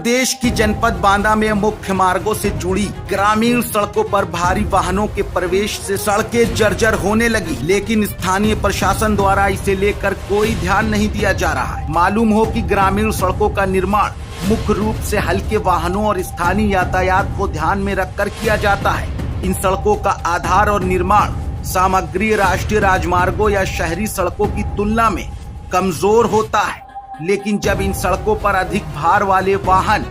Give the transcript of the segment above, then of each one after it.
प्रदेश की जनपद बांदा में मुख्य मार्गों से जुड़ी ग्रामीण सड़कों पर भारी वाहनों के प्रवेश से सड़कें जर्जर होने लगी, लेकिन स्थानीय प्रशासन द्वारा इसे लेकर कोई ध्यान नहीं दिया जा रहा है। मालूम हो कि ग्रामीण सड़कों का निर्माण मुख्य रूप से हल्के वाहनों और स्थानीय यातायात को ध्यान में रखकर किया जाता है। इन सड़कों का आधार और निर्माण सामग्री राष्ट्रीय राजमार्गों या शहरी सड़कों की तुलना में कमजोर होता है, लेकिन जब इन सड़कों पर अधिक भार वाले वाहन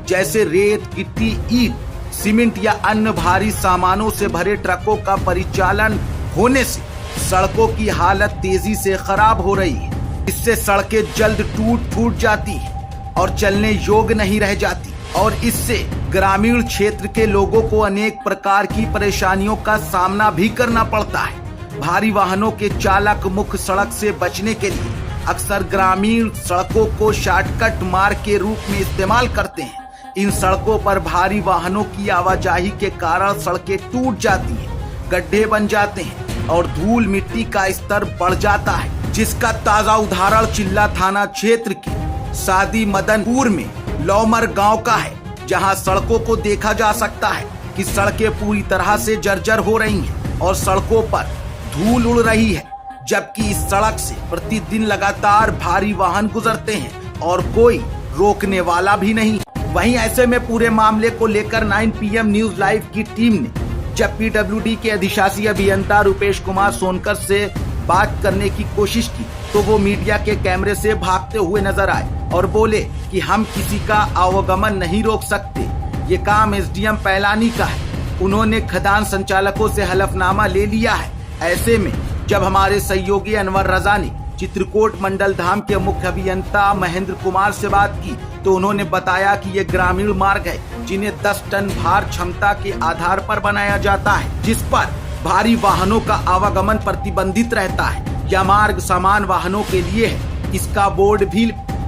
जैसे रेत, गिट्टी, ईंट, सीमेंट या अन्य भारी सामानों से भरे ट्रकों का परिचालन होने से सड़कों की हालत तेजी से खराब हो रही है। इससे सड़कें जल्द टूट फूट जाती है और चलने योग्य नहीं रह जाती और इससे ग्रामीण क्षेत्र के लोगों को अनेक प्रकार की परेशानियों का सामना भी करना पड़ता है। भारी वाहनों के चालक मुख्य सड़क से बचने के लिए अक्सर ग्रामीण सड़कों को शॉर्टकट मार्ग के रूप में इस्तेमाल करते हैं। इन सड़कों पर भारी वाहनों की आवाजाही के कारण सड़कें टूट जाती हैं, गड्ढे बन जाते हैं और धूल मिट्टी का स्तर बढ़ जाता है, जिसका ताजा उदाहरण चिल्ला थाना क्षेत्र के सादी मदनपुर में लौमर गांव का है, जहां सड़कों को देखा जा सकता है कि सड़कें पूरी तरह से जर्जर हो रही हैं और सड़कों पर धूल उड़ रही है, जबकि इस सड़क से प्रतिदिन लगातार भारी वाहन गुजरते हैं और कोई रोकने वाला भी नहीं। वहीं ऐसे में पूरे मामले को लेकर 9 PM न्यूज लाइव की टीम ने जब PWD के अधिशासी अभियंता रुपेश कुमार सोनकर से बात करने की कोशिश की तो वो मीडिया के कैमरे से भागते हुए नजर आए और बोले कि हम किसी का आवागमन नहीं रोक सकते, ये काम SDM पैलानी का है। उन्होंने खदान संचालकों से हलफनामा ले लिया है। ऐसे में जब हमारे सहयोगी अनवर रजा ने चित्रकूट मंडल धाम के मुख्य अभियंता महेंद्र कुमार से बात की तो उन्होंने बताया कि ये ग्रामीण मार्ग है जिन्हें 10 टन भार क्षमता के आधार पर बनाया जाता है, जिस पर भारी वाहनों का आवागमन प्रतिबंधित रहता है। यह मार्ग सामान्य वाहनों के लिए है। इसका बोर्ड भी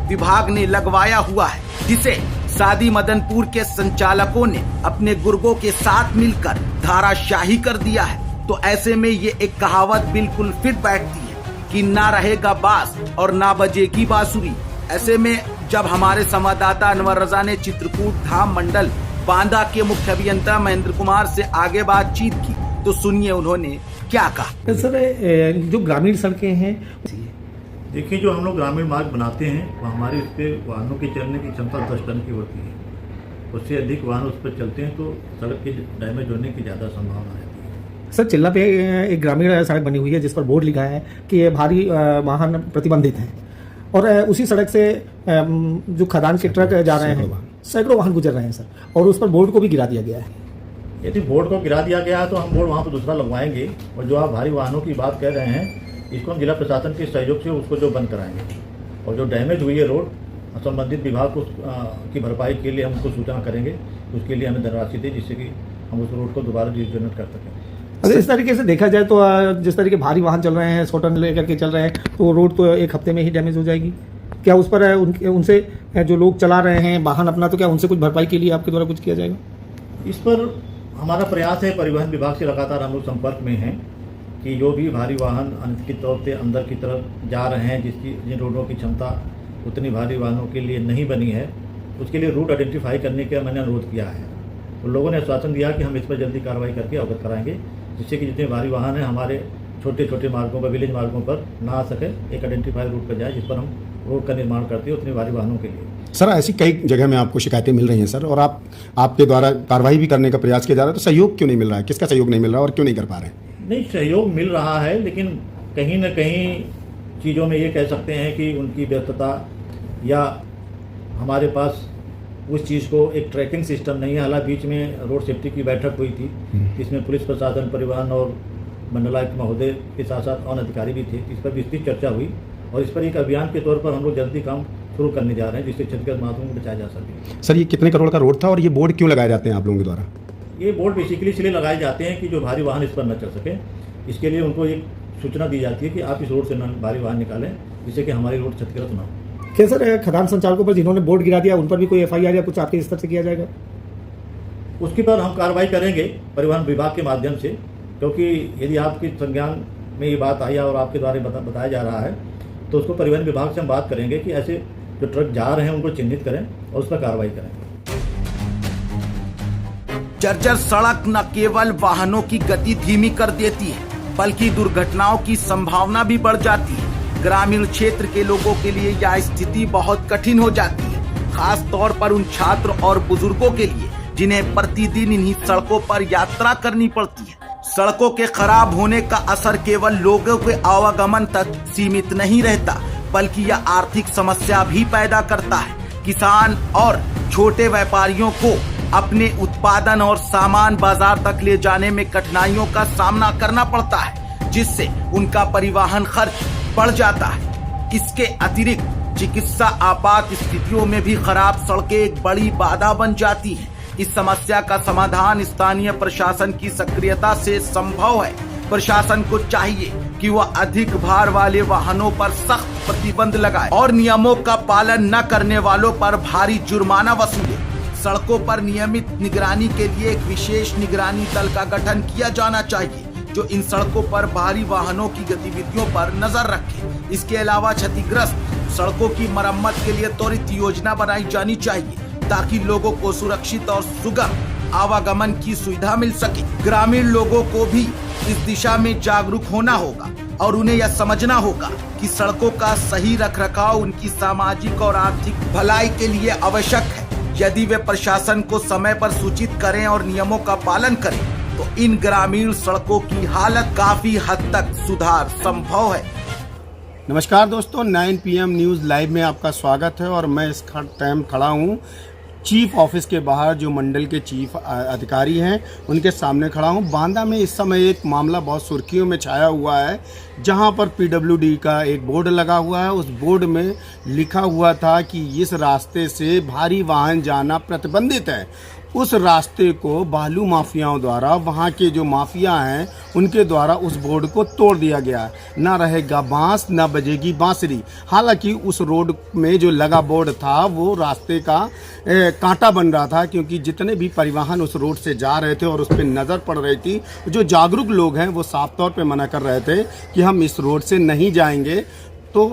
विभाग ने लगवाया हुआ है, जिसे सादी मदनपुर के संचालकों ने अपने गुर्गों के साथ मिलकर धाराशाही कर दिया है। तो ऐसे में ये एक कहावत बिल्कुल फिट बैठती है कि ना रहेगा बांस और ना बजेगी बांसुरी। ऐसे में जब हमारे संवाददाता अनवर रजा ने चित्रकूट धाम मंडल बांदा के मुख्य अभियंता महेंद्र कुमार से आगे बातचीत की तो सुनिए उन्होंने क्या कहा। सर, जो ग्रामीण सड़कें हैं, देखिए, जो हम लोग ग्रामीण मार्ग बनाते हैं वो हमारे उस पर वाहनों की चलने की क्षमता 10 टन की होती है। उससे अधिक वाहन उस पर चलते हैं तो सड़क के डैमेज होने की ज़्यादा संभावना रहती है। सर, चिल्ला पे एक ग्रामीण सड़क बनी हुई है जिस पर बोर्ड लिखा है कि ये भारी वाहन प्रतिबंधित हैं और उसी सड़क से जो खदान के ट्रक जा रहे हैं सैकड़ों वाहन गुजर रहे हैं सर, और उस पर बोर्ड को भी गिरा दिया गया है। यदि बोर्ड को गिरा दिया गया है तो हम बोर्ड वहाँ पर दूसरा लगवाएंगे और जो आप भारी वाहनों की बात कर रहे हैं इसको हम जिला प्रशासन के सहयोग से उसको जो बंद कराएंगे और जो डैमेज हुई है रोड संबंधित विभाग को की भरपाई के लिए हम उसको सूचना करेंगे। उसके लिए हमें धनराशि दें जिससे कि हम उस रोड को दोबारा रिजनरेट कर सकें। अगर इस तरीके से देखा जाए तो जिस तरीके भारी वाहन चल रहे हैं, 100 टन लेकर के चल रहे हैं, तो रोड तो एक हफ्ते में ही डैमेज हो जाएगी। क्या उस पर उनसे जो लोग चला रहे हैं वाहन अपना, तो क्या उनसे कुछ भरपाई के लिए आपके द्वारा कुछ किया जाएगा? इस पर हमारा प्रयास है, परिवहन विभाग से लगातार हम लोग संपर्क में हैं कि जो भी भारी वाहन अनिश्चित तौर से अंदर की तरफ जा रहे हैं जिन रोडों की क्षमता उतनी भारी वाहनों के लिए नहीं बनी है, उसके लिए रूट आइडेंटिफाई करने का मैंने अनुरोध किया है। तो लोगों ने आश्वासन दिया कि हम इस पर जल्दी कार्रवाई करके अवगत कराएंगे, जिससे कि जितने भारी वाहन हैं हमारे छोटे छोटे मार्गों पर, विलेज मार्गों पर ना आ सके, एक आइडेंटिफाई रूट पर जाए जिस पर हम रोड का निर्माण करते हैं उतने भारी वाहनों के लिए। सर, ऐसी कई जगह में आपको शिकायतें मिल रही हैं सर, और आपके द्वारा कार्रवाई भी करने का प्रयास किया जा रहा है, तो सहयोग क्यों नहीं मिल रहा है? किसका सहयोग नहीं मिल रहा है और क्यों नहीं कर पा रहे हैं? नहीं, सहयोग मिल रहा है, लेकिन कहीं न कहीं चीज़ों में ये कह सकते हैं कि उनकी व्यस्तता या हमारे पास उस चीज़ को एक ट्रैकिंग सिस्टम नहीं है। हालांकि बीच में रोड सेफ्टी की बैठक हुई थी, इसमें पुलिस प्रशासन, परिवहन और मंडलायुक्त महोदय के साथ साथ अन्य अधिकारी भी थे। इस पर विस्तृत चर्चा हुई और इस पर एक अभियान के तौर पर हम लोग जल्दी काम शुरू करने जा रहे हैं जिससे क्षतिग्रस्त मार्गों को बचाया जा सके। सर, ये कितने करोड़ का रोड था और ये बोर्ड क्यों लगाए जाते हैं आप लोगों के द्वारा? ये बोर्ड बेसिकली इसलिए लगाए जाते हैं कि जो भारी वाहन इस पर न चल सके, इसके लिए उनको एक सूचना दी जाती है कि आप इस रोड से भारी वाहन निकालें जिससे कि हमारी रोड क्षतिग्रस्त ना हो। क्या सर, खदान संचालकों पर जिन्होंने बोर्ड गिरा दिया उन पर भी कोई FIR या कुछ आपके स्तर से किया जाएगा? उसके पर हम कार्रवाई करेंगे परिवहन विभाग के माध्यम से, क्योंकि यदि आपके संज्ञान में ये बात आई और आपके द्वारा बताया जा रहा है तो उसको परिवहन विभाग से हम बात करेंगे कि ऐसे जो ट्रक जा रहे हैं उनको चिन्हित करें और उस पर कार्रवाई करें। जर्जर सड़क न केवल वाहनों की गति धीमी कर देती है बल्कि दुर्घटनाओं की संभावना भी बढ़ जाती है। ग्रामीण क्षेत्र के लोगों के लिए यह स्थिति बहुत कठिन हो जाती है, खास तौर पर उन छात्र और बुजुर्गों के लिए जिन्हें प्रतिदिन इन्हीं सड़कों पर यात्रा करनी पड़ती है। सड़कों के खराब होने का असर केवल लोगों के आवागमन तक सीमित नहीं रहता बल्कि यह आर्थिक समस्या भी पैदा करता है। किसान और छोटे व्यापारियों को अपने उत्पादन और सामान बाजार तक ले जाने में कठिनाइयों का सामना करना पड़ता है, जिससे उनका परिवहन खर्च बढ़ जाता है। इसके अतिरिक्त चिकित्सा आपात स्थितियों में भी खराब सड़कें एक बड़ी बाधा बन जाती हैं। इस समस्या का समाधान स्थानीय प्रशासन की सक्रियता से संभव है। प्रशासन को चाहिए कि वह अधिक भार वाले वाहनों पर सख्त प्रतिबंध लगाए और नियमों का पालन न करने वालों पर भारी जुर्माना वसूले। सड़कों पर नियमित निगरानी के लिए एक विशेष निगरानी दल का गठन किया जाना चाहिए जो इन सड़कों पर भारी वाहनों की गतिविधियों पर नजर रखे। इसके अलावा क्षतिग्रस्त सड़कों की मरम्मत के लिए त्वरित योजना बनाई जानी चाहिए ताकि लोगों को सुरक्षित और सुगम आवागमन की सुविधा मिल सके। ग्रामीण लोगों को भी इस दिशा में जागरूक होना होगा और उन्हें यह समझना होगा कि सड़कों का सही रखरखाव उनकी सामाजिक और आर्थिक भलाई के लिए आवश्यक है। यदि वे प्रशासन को समय पर सूचित करें और नियमों का पालन करें तो इन ग्रामीण सड़कों की हालत काफी हद तक सुधार संभव है। नमस्कार दोस्तों, 9 PM न्यूज़ लाइव में आपका स्वागत है और मैं इस टाइम खड़ा हूँ चीफ ऑफिस के बाहर। जो मंडल के चीफ अधिकारी हैं उनके सामने खड़ा हूँ। बांदा में इस समय एक मामला बहुत सुर्खियों में छाया हुआ है, जहाँ पर PWD का एक बोर्ड लगा हुआ है। उस बोर्ड में लिखा हुआ था कि इस रास्ते से भारी वाहन जाना प्रतिबंधित है। उस रास्ते को बालू माफियाओं द्वारा, वहाँ के जो माफिया हैं उनके द्वारा उस बोर्ड को तोड़ दिया गया। ना रहेगा बांस, ना बजेगी बांसुरी। हालांकि उस रोड में जो लगा बोर्ड था वो रास्ते का कांटा बन रहा था, क्योंकि जितने भी परिवहन उस रोड से जा रहे थे और उस पर नज़र पड़ रही थी, जो जागरूक लोग हैं वो साफ तौर पे मना कर रहे थे कि हम इस रोड से नहीं जाएंगे। तो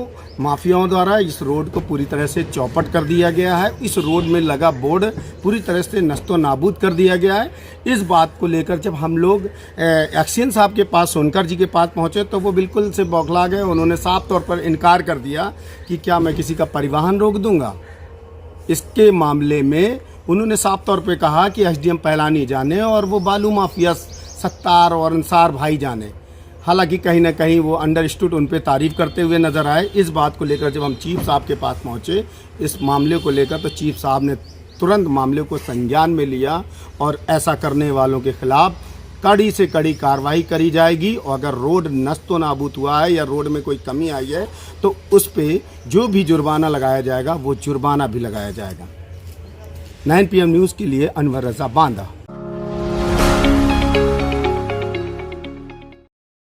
माफियाओं द्वारा इस रोड को पूरी तरह से चौपट कर दिया गया है। इस रोड में लगा बोर्ड पूरी तरह से नस्तो नाबूद कर दिया गया है। इस बात को लेकर जब हम लोग एक्शन साहब के पास, सोनकर जी के पास पहुंचे तो वो बिल्कुल से बौखला गए। उन्होंने साफ तौर पर इनकार कर दिया कि क्या मैं किसी का परिवहन रोक दूंगा। इसके मामले में उन्होंने साफ तौर पर कहा कि SDM पहलानी जाने और वो बालू माफिया सत्तार और अंसार भाई जाने। हालांकि कहीं ना कहीं वो अंडरस्टूड उन पे तारीफ करते हुए नज़र आए। इस बात को लेकर जब हम चीफ साहब के पास पहुंचे इस मामले को लेकर, तो चीफ साहब ने तुरंत मामले को संज्ञान में लिया और ऐसा करने वालों के खिलाफ कड़ी से कड़ी कार्रवाई करी जाएगी। और अगर रोड नस्तो नाबूद हुआ है या रोड में कोई कमी आई है तो उस पर जो भी जुर्माना लगाया जाएगा वो जुर्माना भी लगाया जाएगा। 9 PM न्यूज़ के लिए अनवर रजा, बांदा।